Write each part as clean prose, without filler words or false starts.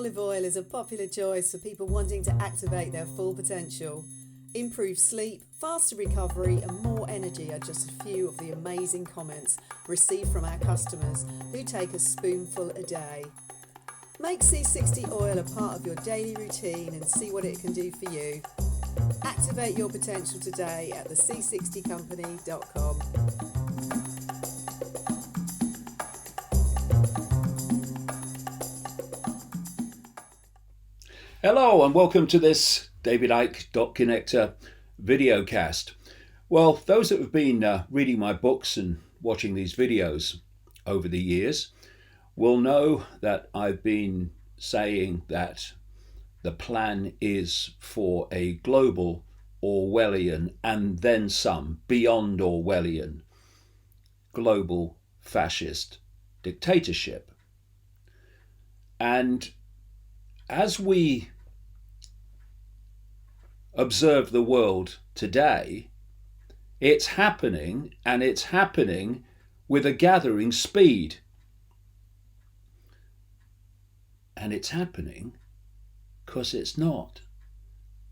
olive oil is a popular choice for people wanting to activate their full potential. Improved sleep, faster recovery, and more energy are just a few of the amazing comments received from our customers who take a spoonful a day. Make C60 oil a part of your daily routine and see what it can do for you. Activate your potential today at thec60company.com. Hello and welcome to this David Icke Connector videocast. Well, those that have been reading my books and watching these videos over the years will know that I've been saying that the plan is for a global Orwellian and then some beyond Orwellian global fascist dictatorship. And as we observe the world today, it's happening, and it's happening with a gathering speed. And it's happening because it's not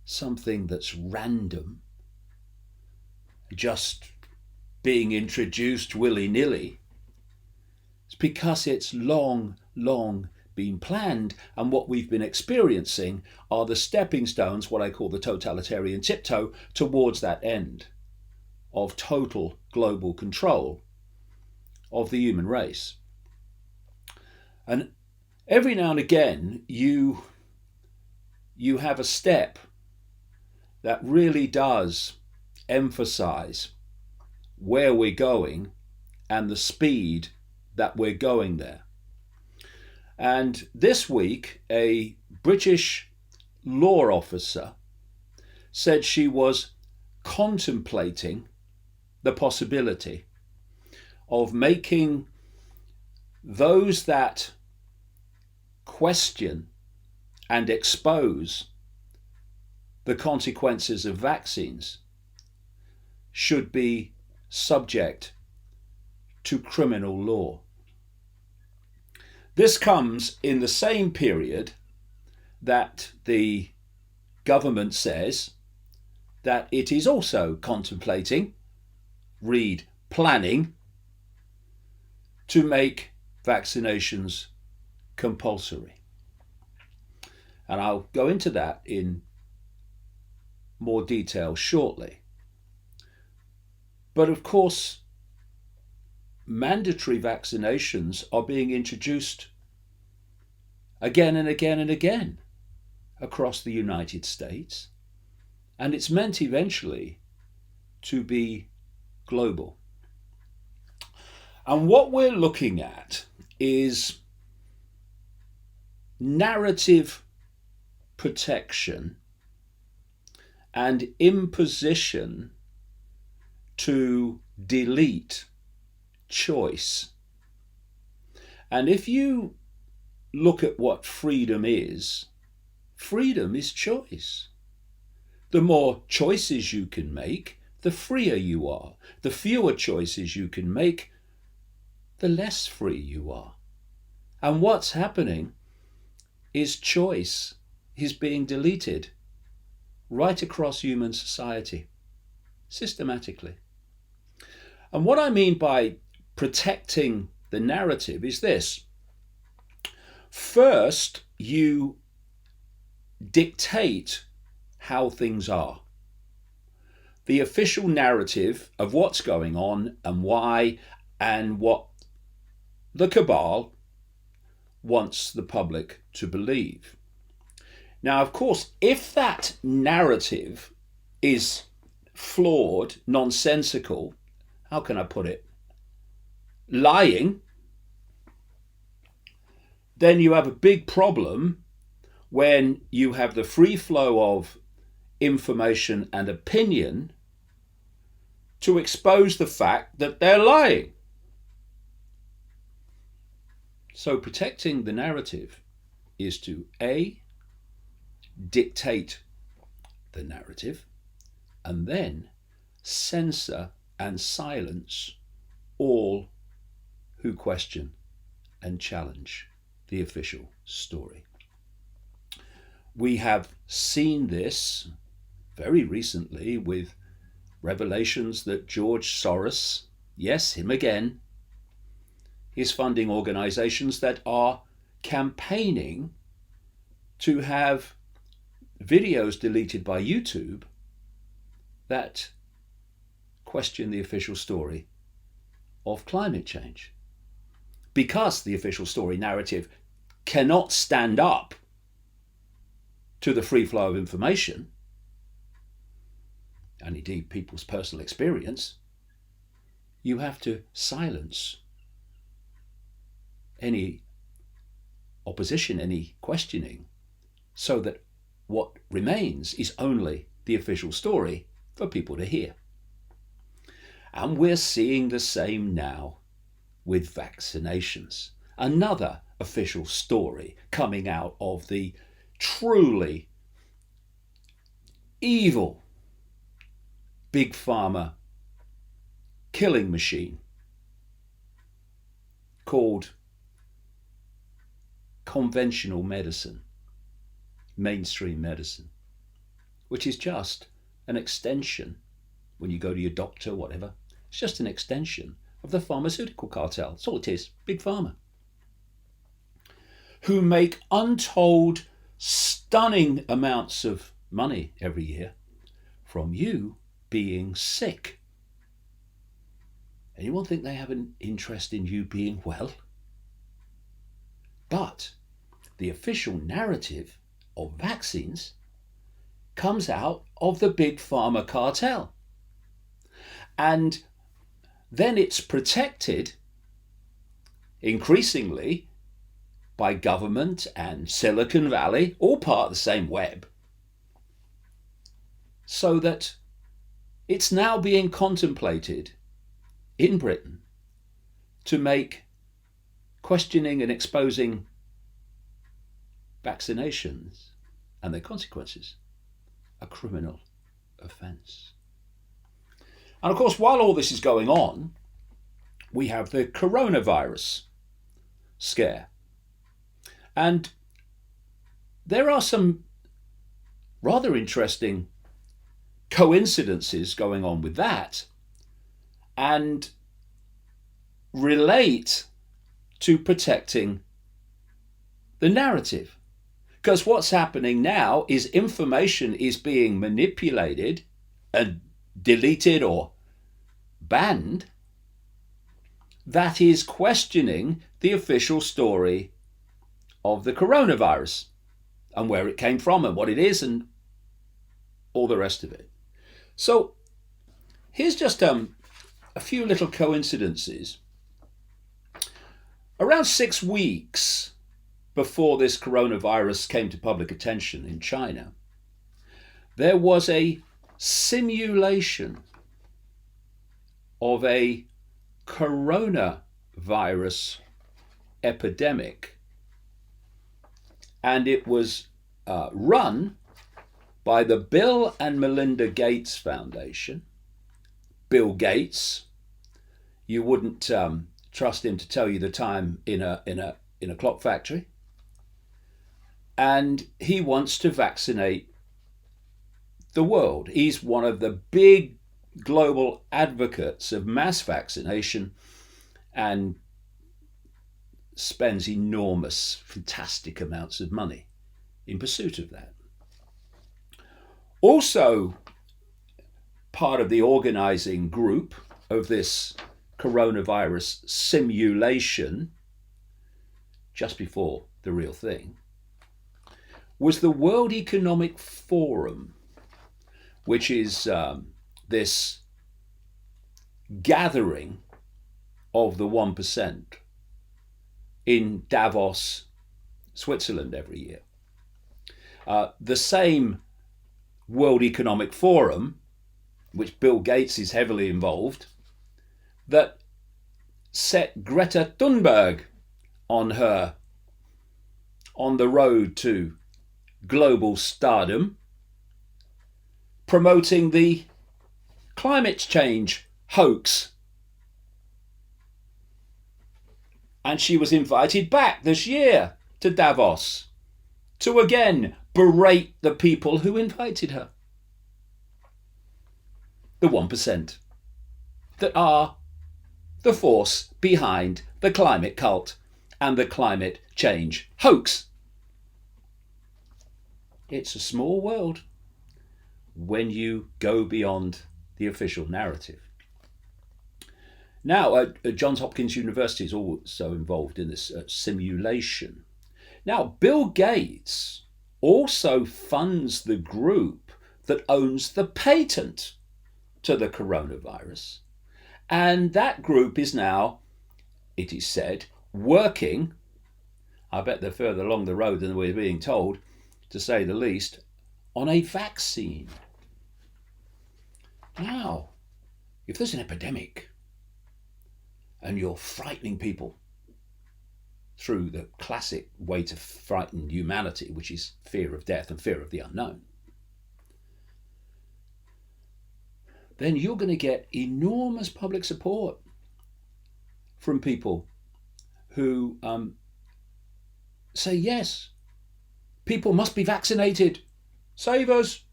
something that's random, just being introduced willy-nilly. It's because it's long been planned, and what we've been experiencing are the stepping stones, what I call the totalitarian tiptoe, towards that end of total global control of the human race. And every now and again you have a step that really does emphasize where we're going and the speed that we're going there. And this week, a British law officer said she was contemplating the possibility of making those that question and expose the consequences of vaccines should be subject to criminal law. This comes in the same period that the government says that it is also contemplating, read planning, to make vaccinations compulsory. And I'll go into that in more detail shortly. But of course, mandatory vaccinations are being introduced again and again and again across the United States, and it's meant eventually to be global. And what we're looking at is narrative protection and imposition to delete choice. And if you look at what freedom is choice. The more choices you can make, the freer you are. The fewer choices you can make, the less free you are. And what's happening is choice is being deleted right across human society, systematically. And what I mean by protecting the narrative is this. First, you dictate how things are. The official narrative of what's going on and why and what the cabal wants the public to believe. Now, of course, if that narrative is flawed, nonsensical, how can I put it? Lying, then you have a big problem when you have the free flow of information and opinion to expose the fact that they're lying. So protecting the narrative is to A, dictate the narrative, and then censor and silence all who question and challenge the official story. we have seen this very recently with revelations that George Soros, yes, him again, is funding organizations that are campaigning to have videos deleted by YouTube that question the official story of climate change. Because the official story narrative cannot stand up to the free flow of information, and indeed people's personal experience, you have to silence any opposition, any questioning, so that what remains is only the official story for people to hear. And we're seeing the same now with vaccinations. Another official story coming out of the truly evil big pharma killing machine called conventional medicine, mainstream medicine, which is just an extension, when you go to your doctor, whatever, it's just an extension of the pharmaceutical cartel. That's all it is, big pharma, who make untold, stunning amounts of money every year from you being sick. Anyone think they have an interest in you being well? But the official narrative of vaccines comes out of the big pharma cartel. And then it's protected increasingly by government and Silicon Valley, all part of the same web, so that it's now being contemplated in Britain to make questioning and exposing vaccinations and their consequences a criminal offence. And of course, while all this is going on, we have the coronavirus scare. And there are some rather interesting coincidences going on with that, and relate to protecting the narrative. Because what's happening now is information is being manipulated and deleted or banned that is questioning the official story of the coronavirus and where it came from and what it is and all the rest of it. So here's just a few little coincidences. Around 6 weeks before this coronavirus came to public attention in China, there was a simulation of a coronavirus epidemic, and it was run by the Bill and Melinda Gates Foundation. Bill Gates, you wouldn't trust him to tell you the time in a clock factory, and he wants to vaccinate the world. He's one of the big global advocates of mass vaccination and spends enormous, fantastic amounts of money in pursuit of that. Also, part of the organizing group of this coronavirus simulation, just before the real thing, was the World Economic Forum, which is this gathering of the 1% in Davos, Switzerland every year. The same World Economic Forum, which Bill Gates is heavily involved, that set Greta Thunberg on the road to global stardom, promoting the climate change hoax. And she was invited back this year to Davos to again berate the people who invited her. The 1% that are the force behind the climate cult and the climate change hoax. It's a small world when you go beyond the official narrative. Now, Johns Hopkins University is also involved in this simulation. Now, Bill Gates also funds the group that owns the patent to the coronavirus. And that group is now, it is said, working, I bet they're further along the road than we're being told, to say the least, on a vaccine. Now, if there's an epidemic and you're frightening people through the classic way to frighten humanity, which is fear of death and fear of the unknown, then you're going to get enormous public support from people who say, yes, people must be vaccinated. Save us.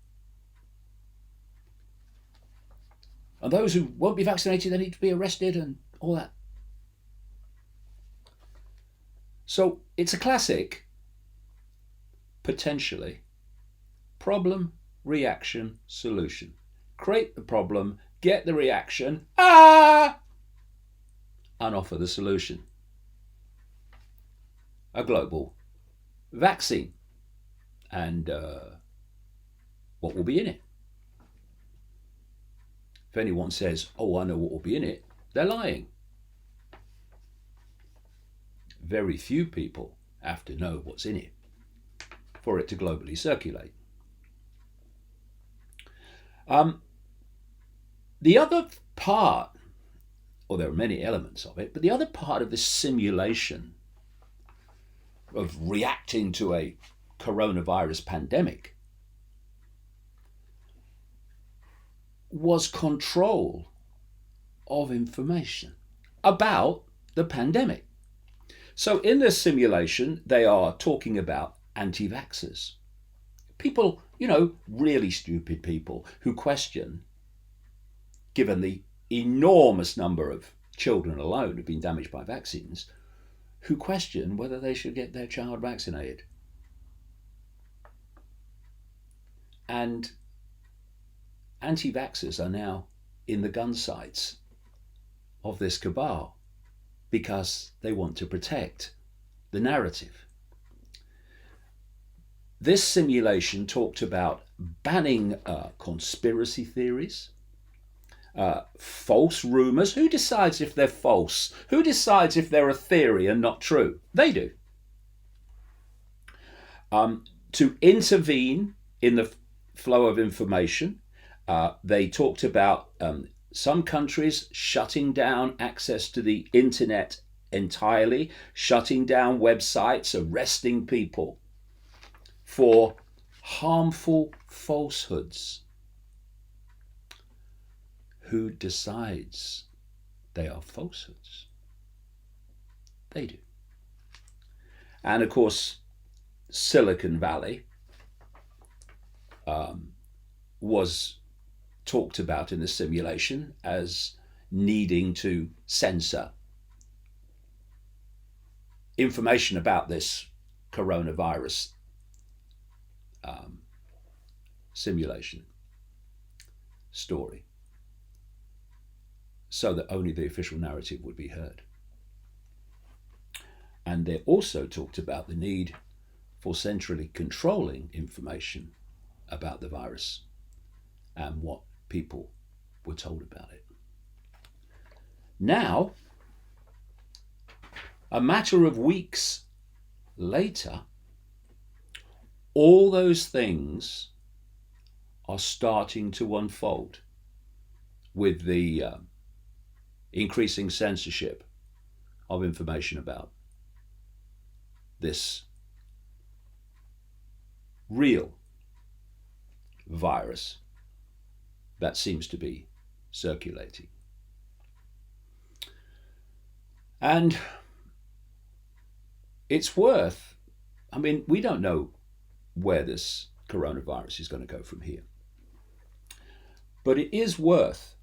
And those who won't be vaccinated, they need to be arrested and all that. So it's a classic, potentially, problem, reaction, solution. Create the problem, get the reaction, and offer the solution. A global vaccine. And what will be in it? If anyone says, oh, I know what will be in it, they're lying. Very few people have to know what's in it for it to globally circulate. The other part, or there are many elements of it, but the other part of this simulation of reacting to a coronavirus pandemic was control of information about the pandemic. So in this simulation, they are talking about anti-vaxxers. People, really stupid people who question, given the enormous number of children alone who've been damaged by vaccines, who question whether they should get their child vaccinated. And anti-vaxxers are now in the gun sights of this cabal because they want to protect the narrative. This simulation talked about banning conspiracy theories, false rumours. Who decides if they're false? Who decides if they're a theory and not true? They do. To intervene in the flow of information, they talked about some countries shutting down access to the internet entirely, shutting down websites, arresting people for harmful falsehoods. Who decides they are falsehoods? They do. And of course, Silicon Valley was talked about in the simulation as needing to censor information about this coronavirus simulation story, so that only the official narrative would be heard. And they also talked about the need for centrally controlling information about the virus and what people were told about it. Now, a matter of weeks later, all those things are starting to unfold with the increasing censorship of information about this real virus that seems to be circulating. And it's worth, we don't know where this coronavirus is going to go from here. But it is worth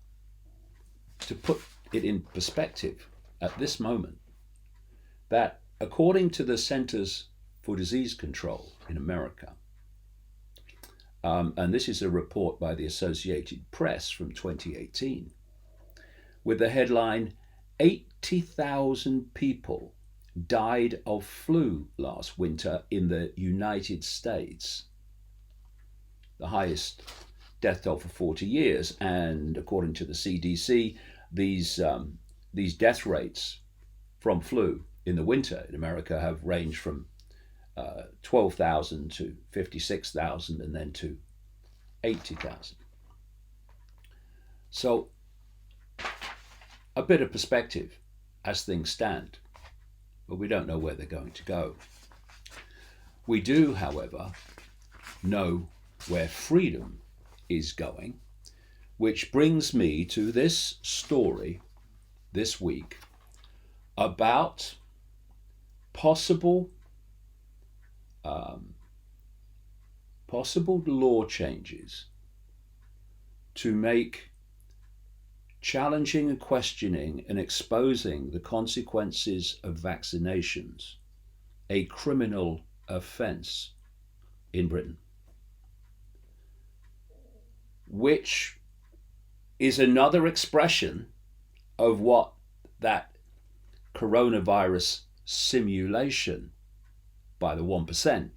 to put it in perspective at this moment that according to the Centers for Disease Control in America, and this is a report by the Associated Press from 2018, with the headline, 80,000 people died of flu last winter in the United States, the highest death toll for 40 years. And according to the CDC, these death rates from flu in the winter in America have ranged from 12,000 to 56,000 and then to 80,000. So a bit of perspective as things stand, but we don't know where they're going to go. We do, however, know where freedom is going, which brings me to this story this week about possible law changes to make challenging and questioning and exposing the consequences of vaccinations a criminal offence in Britain, which is another expression of what that coronavirus simulation by the 1%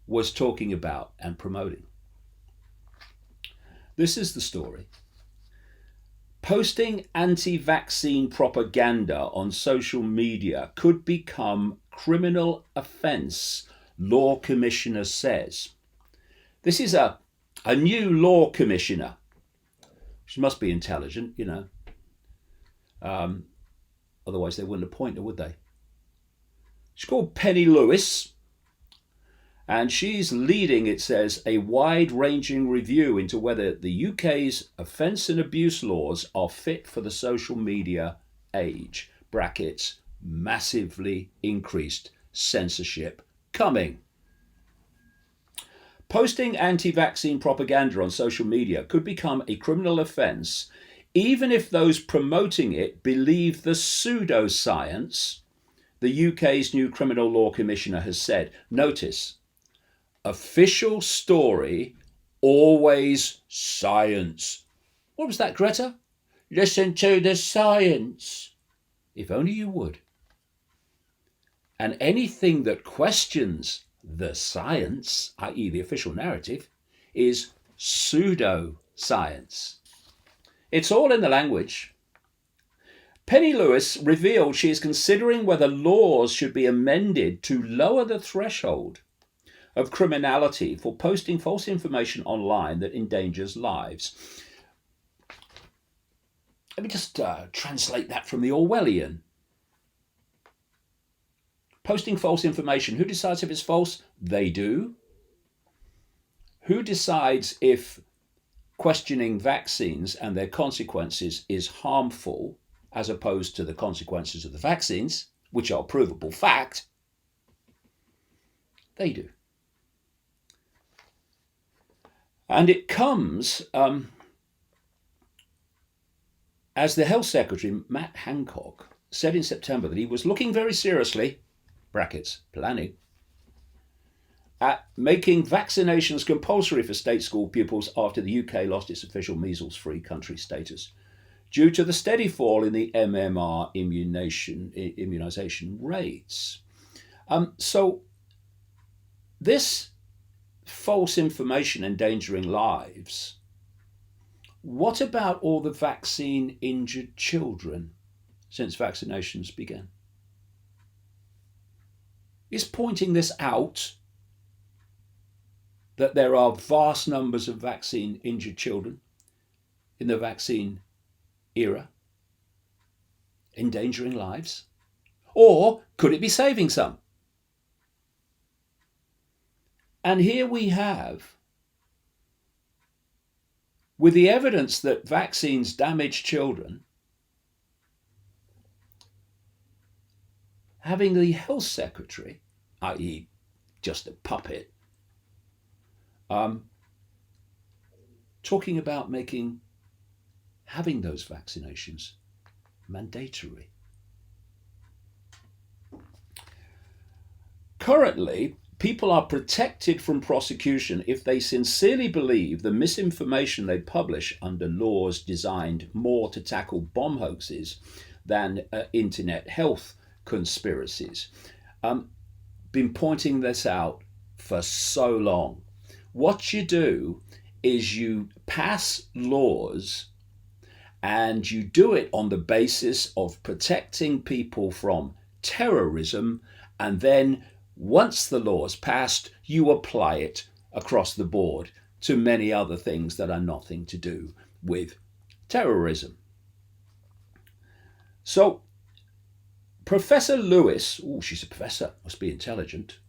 was talking about and promoting. This is the story. Posting anti-vaccine propaganda on social media could become criminal offence, law commissioner says. This is a new law commissioner. She must be intelligent, you know. Otherwise they wouldn't appoint her, would they? She's called Penny Lewis, and she's leading, it says, a wide-ranging review into whether the UK's offence and abuse laws are fit for the social media age. Brackets, massively increased censorship coming. Posting anti-vaccine propaganda on social media could become a criminal offence even if those promoting it believe the pseudoscience, the UK's new criminal law commissioner has said. Notice, official story, always science. What was that, Greta? Listen to the science. If only you would. And anything that questions the science, i.e. the official narrative, is pseudoscience. It's all in the language. Penny Lewis revealed she is considering whether laws should be amended to lower the threshold of criminality for posting false information online that endangers lives. Let me just translate that from the Orwellian. Posting false information, who decides if it's false? They do. Who decides if questioning vaccines and their consequences is harmful as opposed to the consequences of the vaccines, which are provable fact? They do. And it comes as the Health Secretary, Matt Hancock, said in September that he was looking very seriously, brackets, planning, at making vaccinations compulsory for state school pupils after the UK lost its official measles-free country status due to the steady fall in the MMR immunisation rates. So this false information endangering lives, what about all the vaccine-injured children since vaccinations began? Is pointing this out, that there are vast numbers of vaccine-injured children in the vaccine era, endangering lives? Or could it be saving some? And here we have, with the evidence that vaccines damage children, having the Health Secretary, i.e. just a puppet, talking about having those vaccinations mandatory. Currently, people are protected from prosecution if they sincerely believe the misinformation they publish under laws designed more to tackle bomb hoaxes than internet health conspiracies. Been pointing this out for so long. What you do is you pass laws, and you do it on the basis of protecting people from terrorism, and then once the law's passed, you apply it across the board to many other things that are nothing to do with terrorism. So Professor Lewis, she's a professor, must be intelligent,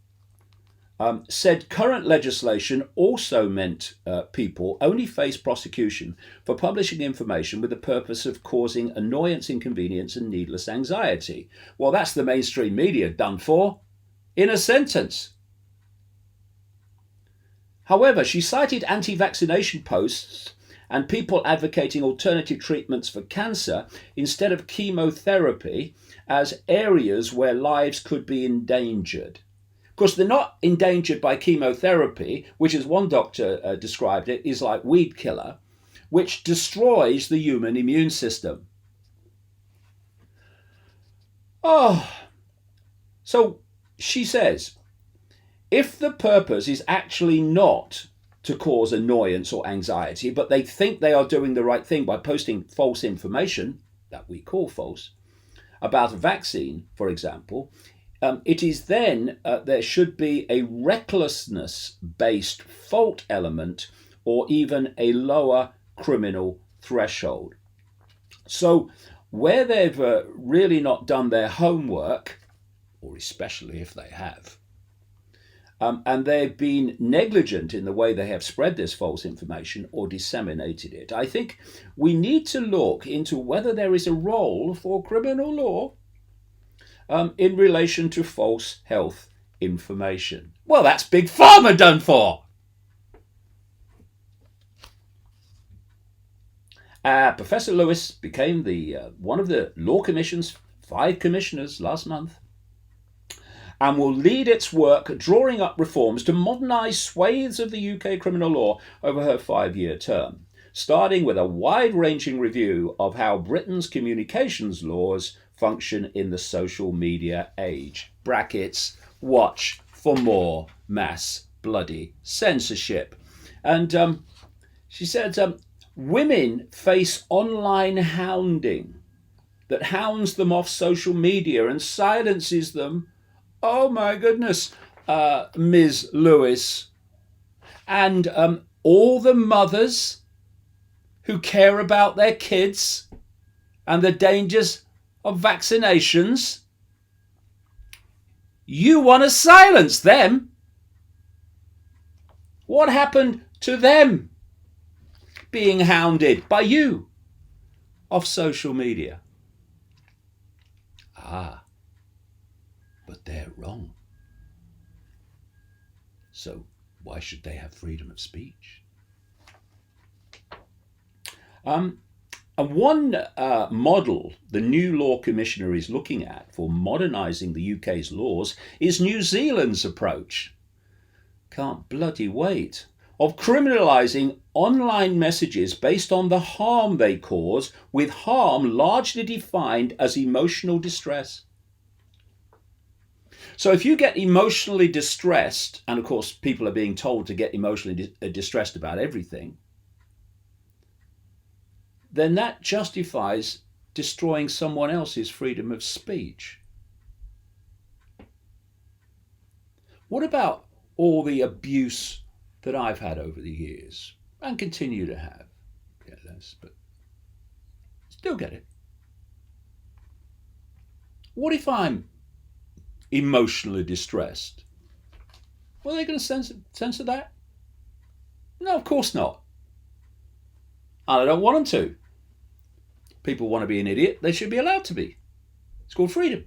said current legislation also meant people only face prosecution for publishing information with the purpose of causing annoyance, inconvenience, and needless anxiety. Well, that's the mainstream media done for in a sentence. However, she cited anti-vaccination posts and people advocating alternative treatments for cancer instead of chemotherapy as areas where lives could be endangered. Of course, they're not endangered by chemotherapy, which, as one doctor described it, is like weed killer, which destroys the human immune system. So she says, if the purpose is actually not to cause annoyance or anxiety, but they think they are doing the right thing by posting false information, that we call false, about a vaccine, for example, it is then there should be a recklessness-based fault element or even a lower criminal threshold. So where they've really not done their homework, or especially if they have, and they've been negligent in the way they have spread this false information or disseminated it, I think we need to look into whether there is a role for criminal law in relation to false health information. Well, that's Big Pharma done for. Professor Lewis became the one of the Law Commission's 5 commissioners last month, and will lead its work drawing up reforms to modernise swathes of the UK criminal law over her 5-year term, starting with a wide-ranging review of how Britain's communications laws function in the social media age. Brackets, watch for more mass bloody censorship. And she said, women face online hounding that hounds them off social media and silences them. Oh my goodness, Ms. Lewis. And all the mothers who care about their kids and the dangers of vaccinations, you want to silence them. What happened to them being hounded by you off social media? But they're wrong. So why should they have freedom of speech? And one model the new law commissioner is looking at for modernising the UK's laws is New Zealand's approach. Can't bloody wait. Of criminalising online messages based on the harm they cause, with harm largely defined as emotional distress. So if you get emotionally distressed, and of course people are being told to get emotionally distressed about everything, then that justifies destroying someone else's freedom of speech. What about all the abuse that I've had over the years and continue to have? Get less, but still get it. What if I'm emotionally distressed? Well, are they going to censor that? No, of course not. And I don't want them to. People want to be an idiot, they should be allowed to be. It's called freedom.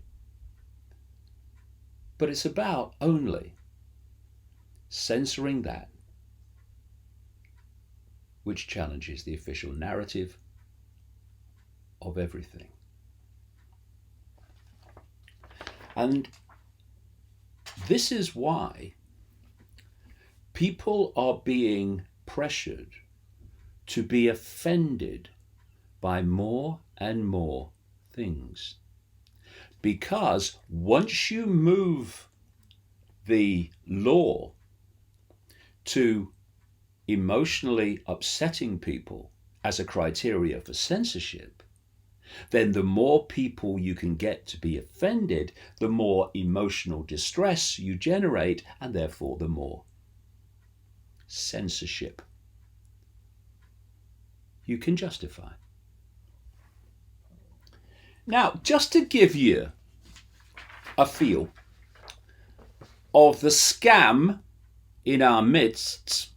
But it's about only censoring that which challenges the official narrative of everything. And this is why people are being pressured to be offended by more and more things. Because once you move the law to emotionally upsetting people as a criteria for censorship, then the more people you can get to be offended, the more emotional distress you generate, and therefore the more censorship you can justify. Now, just to give you a feel of the scam in our midst,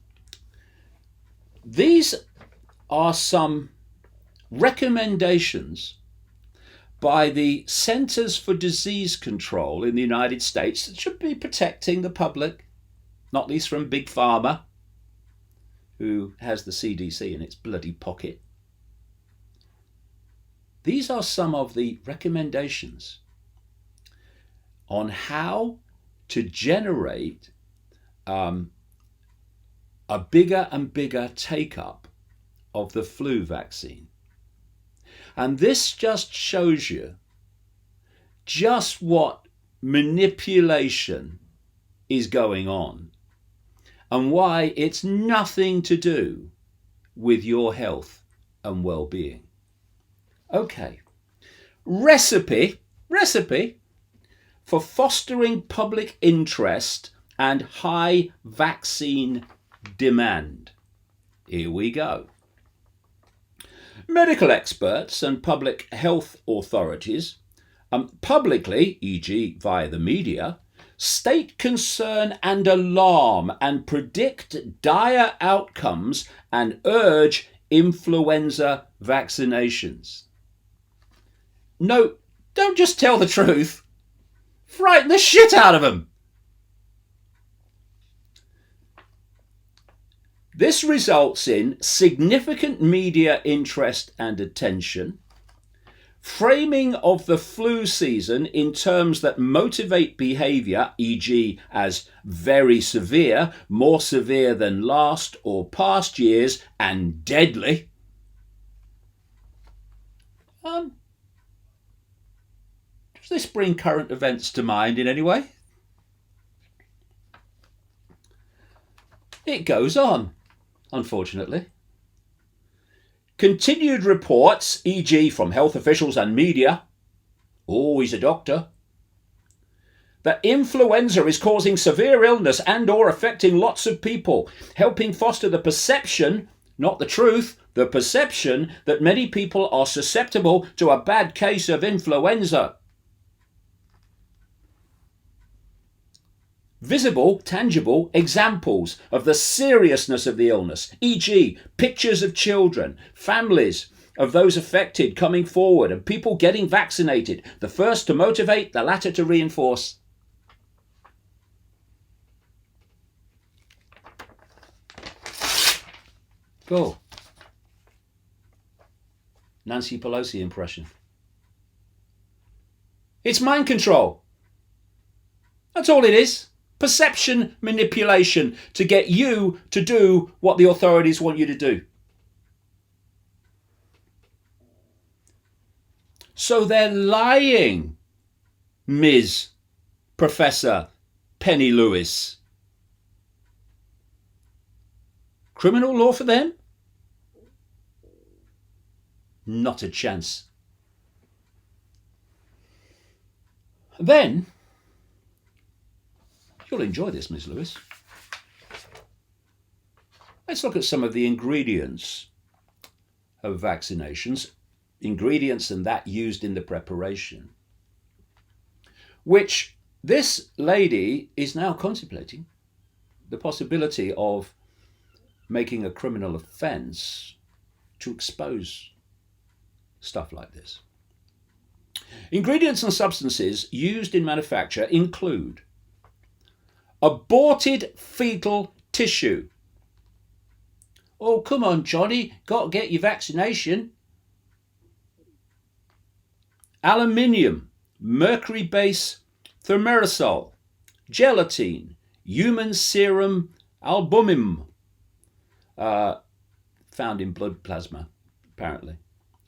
these are some recommendations by the Centers for Disease Control in the United States that should be protecting the public, not least from Big Pharma, who has the CDC in its bloody pocket. These are some of the recommendations on how to generate a bigger and bigger take-up of the flu vaccine. And this just shows you just what manipulation is going on and why it's nothing to do with your health and well-being. Okay, recipe for fostering public interest and high vaccine demand. Here we go. Medical experts and public health authorities publicly, e.g. via the media, state concern and alarm and predict dire outcomes and urge influenza vaccinations. No, don't just tell the truth. Frighten the shit out of them. This results in significant media interest and attention, framing of the flu season in terms that motivate behaviour, e.g. as very severe, more severe than last or past years, and deadly. Does this bring current events to mind in any way? It goes on, unfortunately. Continued reports, e.g. from health officials and media, oh, he's a doctor, that influenza is causing severe illness and or affecting lots of people, helping foster the perception, not the truth, the perception that many people are susceptible to a bad case of influenza. Visible, tangible examples of the seriousness of the illness, e.g. pictures of children, families of those affected coming forward and people getting vaccinated, the first to motivate, the latter to reinforce. Go. Nancy Pelosi impression. It's mind control. That's all it is. Perception manipulation to get you to do what the authorities want you to do. So they're lying, Ms. Professor Penny Lewis. Criminal law for them? Not a chance. Then, you'll enjoy this, Ms. Lewis. Let's look at some of the ingredients of vaccinations, ingredients and that used in the preparation, which this lady is now contemplating the possibility of making a criminal offence to expose stuff like this. Ingredients and substances used in manufacture include aborted fetal tissue. Oh, come on, Johnny, got to get your vaccination. Aluminium, mercury base thimerosal, gelatine, human serum albumin, found in blood plasma, apparently.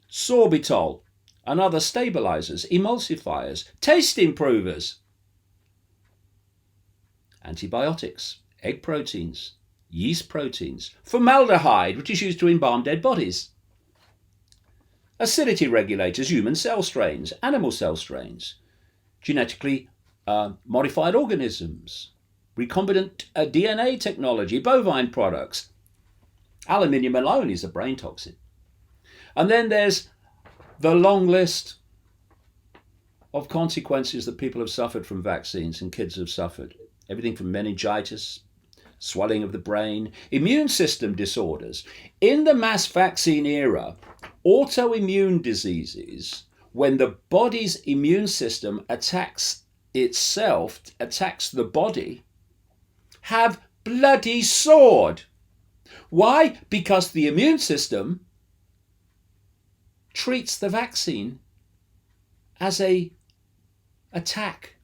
Sorbitol and other stabilizers, emulsifiers, taste improvers, antibiotics, egg proteins, yeast proteins, formaldehyde, which is used to embalm dead bodies, acidity regulators, human cell strains, animal cell strains, genetically modified organisms, recombinant DNA technology, bovine products. Aluminium alone is a brain toxin. And then there's the long list of consequences that people have suffered from vaccines and kids have suffered. Everything from meningitis, swelling of the brain, immune system disorders. In the mass vaccine era, autoimmune diseases, when the body's immune system attacks itself, attacks the body, have bloody soared. Why? Because the immune system treats the vaccine as an attack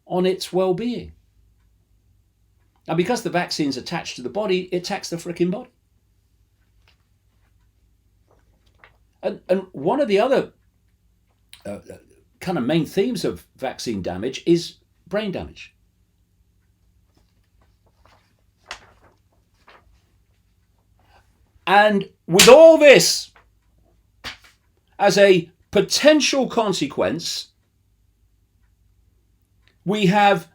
on its well-being. And because the vaccine's attached to the body, it attacks the frickin' body. And one of the other kind of main themes of vaccine damage is brain damage. And with all this as a potential consequence, we have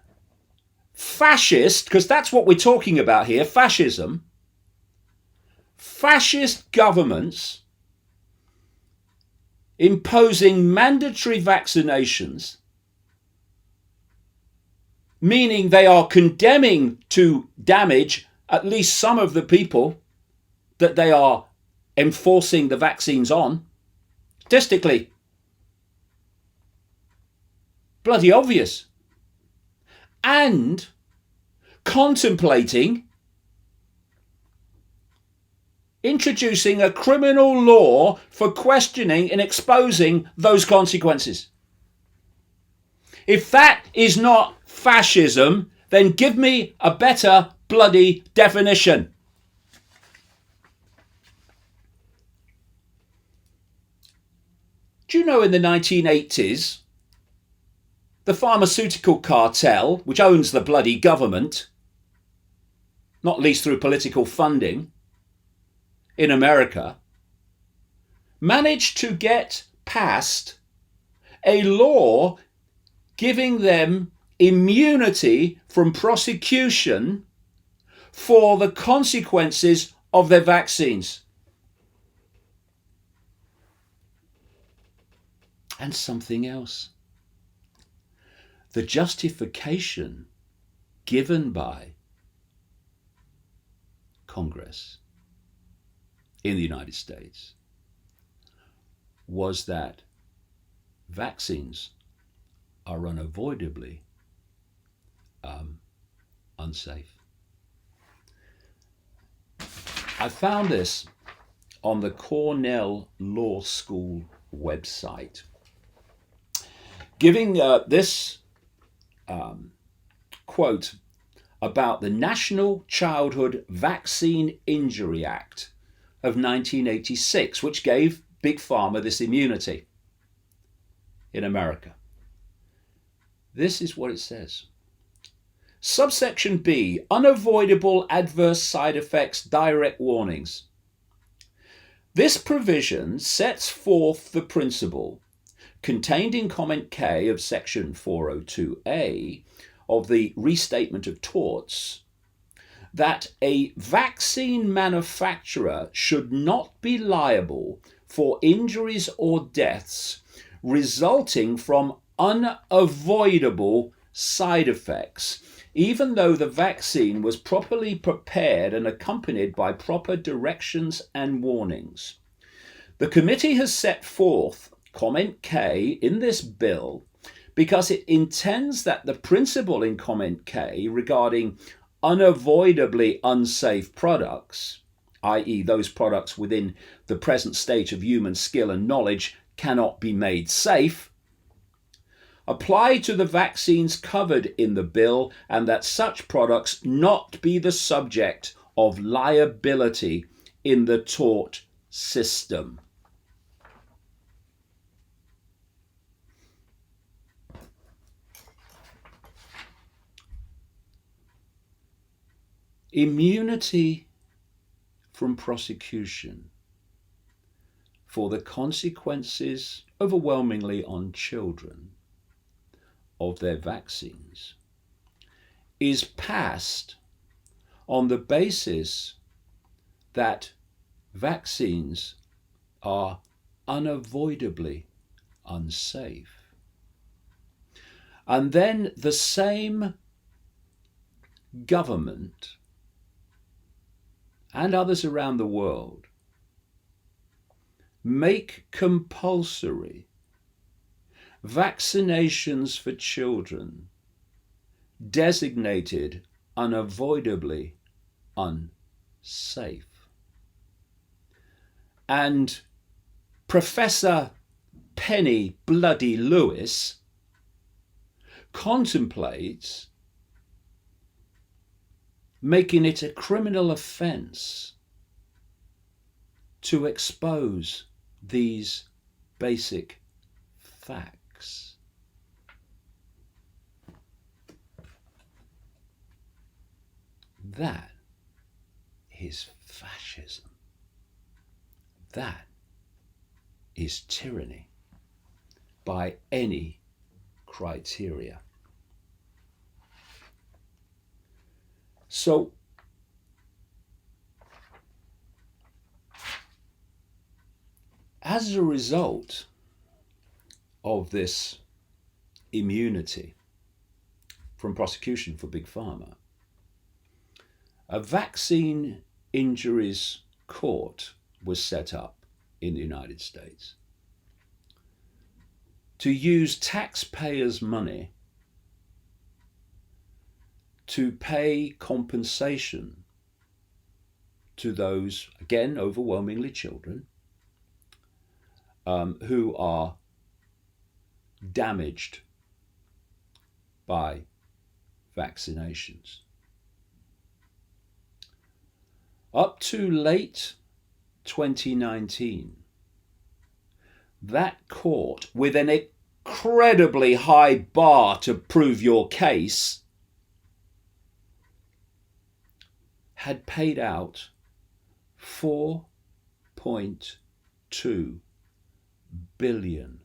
fascist, because that's what we're talking about here, fascism, fascist governments imposing mandatory vaccinations, meaning they are condemning to damage at least some of the people that they are enforcing the vaccines on. Statistically, bloody obvious. And contemplating introducing a criminal law for questioning and exposing those consequences. If that is not fascism, then give me a better bloody definition. Do you know in the 1980s, the pharmaceutical cartel, which owns the bloody government, not least through political funding, in America, managed to get passed a law giving them immunity from prosecution for the consequences of their vaccines. And something else. The justification given by Congress in the United States was that vaccines are unavoidably unsafe. I found this on the Cornell Law School website, giving this quote about the National Childhood Vaccine Injury Act of 1986, which gave Big Pharma this immunity in America. This is what it says. Subsection B, unavoidable adverse side effects, direct warnings. This provision sets forth the principle contained in Comment K of Section 402A of the Restatement of Torts that a vaccine manufacturer should not be liable for injuries or deaths resulting from unavoidable side effects, even though the vaccine was properly prepared and accompanied by proper directions and warnings. The committee has set forth Comment K in this bill because it intends that the principle in comment K regarding unavoidably unsafe products, i.e. those products within the present state of human skill and knowledge cannot be made safe, apply to the vaccines covered in the bill, and that such products not be the subject of liability in the tort system. Immunity from prosecution for the consequences, overwhelmingly on children, of their vaccines is passed on the basis that vaccines are unavoidably unsafe. And then the same government and others around the world make compulsory vaccinations for children designated unavoidably unsafe. And Professor Penny Bloody Lewis contemplates making it a criminal offence to expose these basic facts. That is fascism. That is tyranny by any criteria. So, as a result of this immunity from prosecution for Big Pharma, a vaccine injuries court was set up in the United States to use taxpayers' money to pay compensation to those, again, overwhelmingly children, who are damaged by vaccinations. Up to late 2019, that court, with an incredibly high bar to prove your case, had paid out $4.2 billion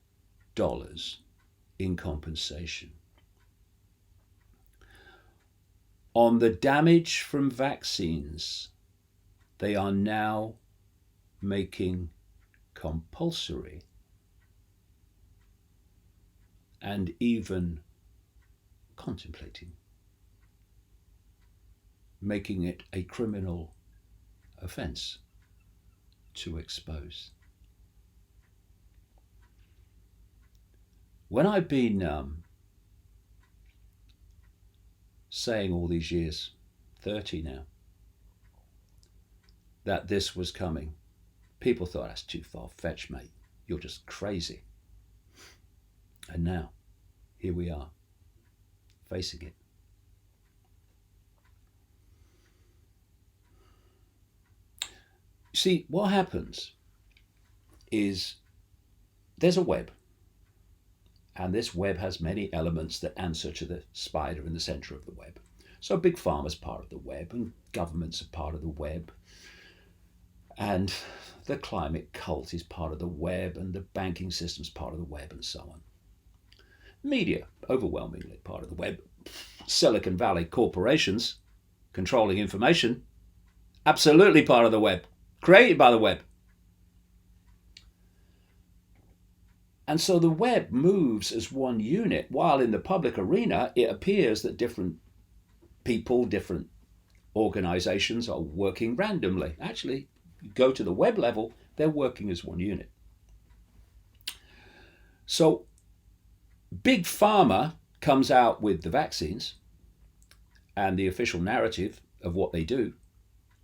in compensation. On the damage from vaccines, they are now making compulsory and even contemplating making it a criminal offence to expose. When I've been saying all these years, 30 now, that this was coming, people thought, that's too far-fetched, mate. You're just crazy. And now, here we are, facing it. See, what happens is there's a web, and this web has many elements that answer to the spider in the center of the web. So Big Pharma's part of the web, and governments are part of the web, and the climate cult is part of the web, and the banking system's part of the web, and so on. Media, overwhelmingly part of the web. Silicon Valley corporations controlling information, absolutely part of the web. Created by the web. And so the web moves as one unit, while in the public arena it appears that different people, different organizations are working randomly. Actually, you go to the web level, they're working as one unit. So Big Pharma comes out with the vaccines and the official narrative of what they do,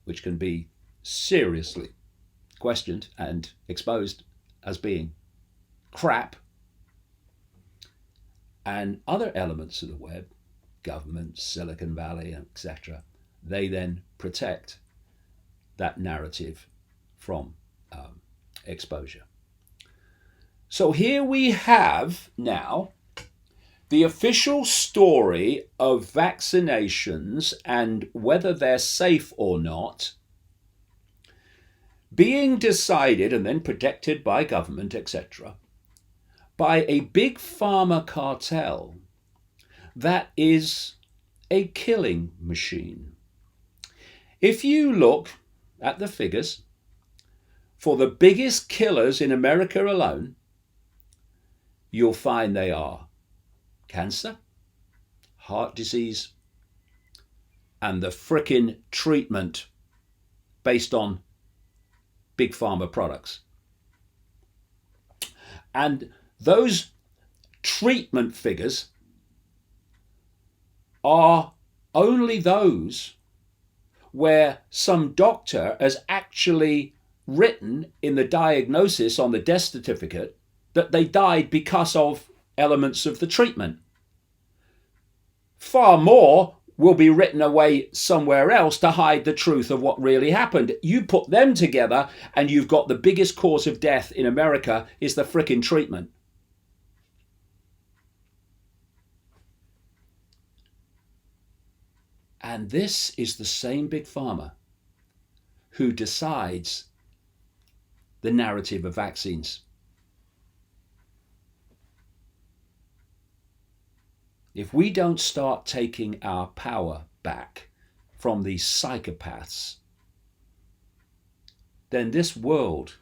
which can be seriously questioned and exposed as being crap. And other elements of the web, government, Silicon Valley, etc., they then protect that narrative from exposure. So here we have now the official story of vaccinations and whether they're safe or not being decided and then protected by government, etc., by a big pharma cartel that is a killing machine. If you look at the figures for the biggest killers in America alone, you'll find they are cancer, heart disease, and the frickin' treatment based on big pharma products. And those treatment figures are only those where some doctor has actually written in the diagnosis on the death certificate that they died because of elements of the treatment. Far more will be written away somewhere else to hide the truth of what really happened. You put them together and you've got the biggest cause of death in America is the frickin' treatment. And this is the same big pharma who decides the narrative of vaccines. If we don't start taking our power back from these psychopaths, then this world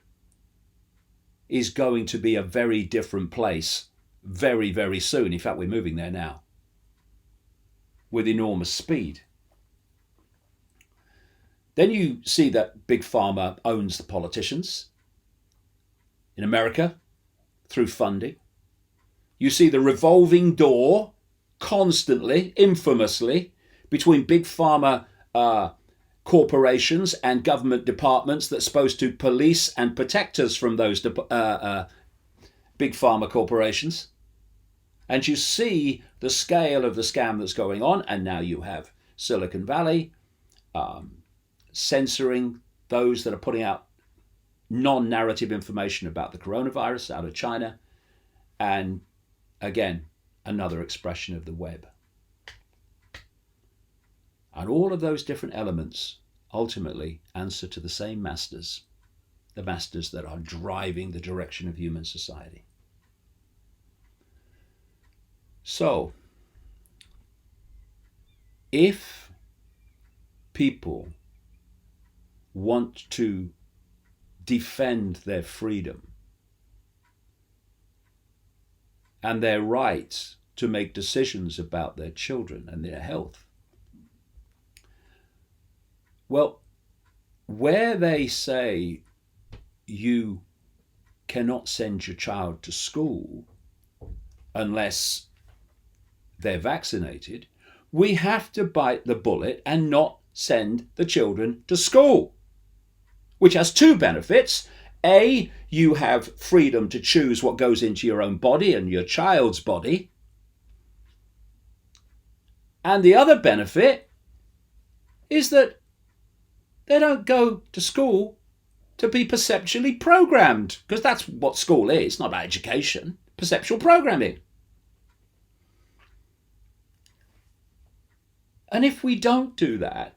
is going to be a very different place very, very soon. In fact, we're moving there now with enormous speed. Then you see that Big Pharma owns the politicians in America through funding. You see the revolving door constantly, infamously, between Big Pharma corporations and government departments that's supposed to police and protect us from those Big Pharma corporations. And you see the scale of the scam that's going on. And now you have Silicon Valley censoring those that are putting out non-narrative information about the coronavirus out of China. And again, another expression of the web. And all of those different elements ultimately answer to the same masters, the masters that are driving the direction of human society. So, if people want to defend their freedom and their rights to make decisions about their children and their health, well, where they say you cannot send your child to school unless they're vaccinated, we have to bite the bullet and not send the children to school, which has two benefits. A, you have freedom to choose what goes into your own body and your child's body. And the other benefit is that they don't go to school to be perceptually programmed, because that's what school is, not about education, perceptual programming. And if we don't do that,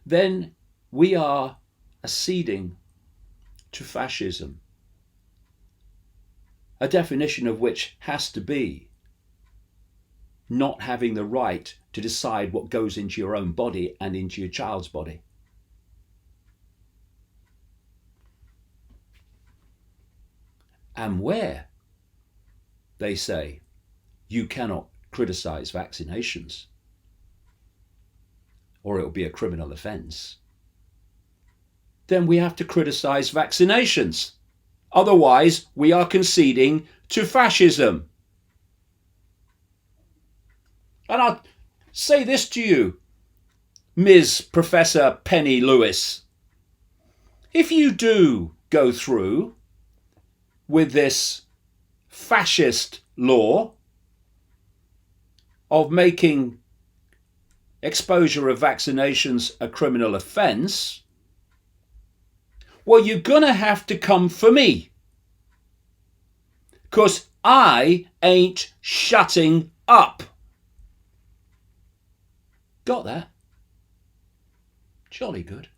then we are acceding to fascism, a definition of which has to be not having the right to decide what goes into your own body and into your child's body. And where they say you cannot criticize vaccinations or it will be a criminal offence, then we have to criticize vaccinations. Otherwise, we are conceding to fascism. And I'll say this to you, Ms. Professor Penny Lewis. If you do go through with this fascist law of making exposure of vaccinations a criminal offence, well, you're going to have to come for me. Because I ain't shutting up. Got that? Jolly good.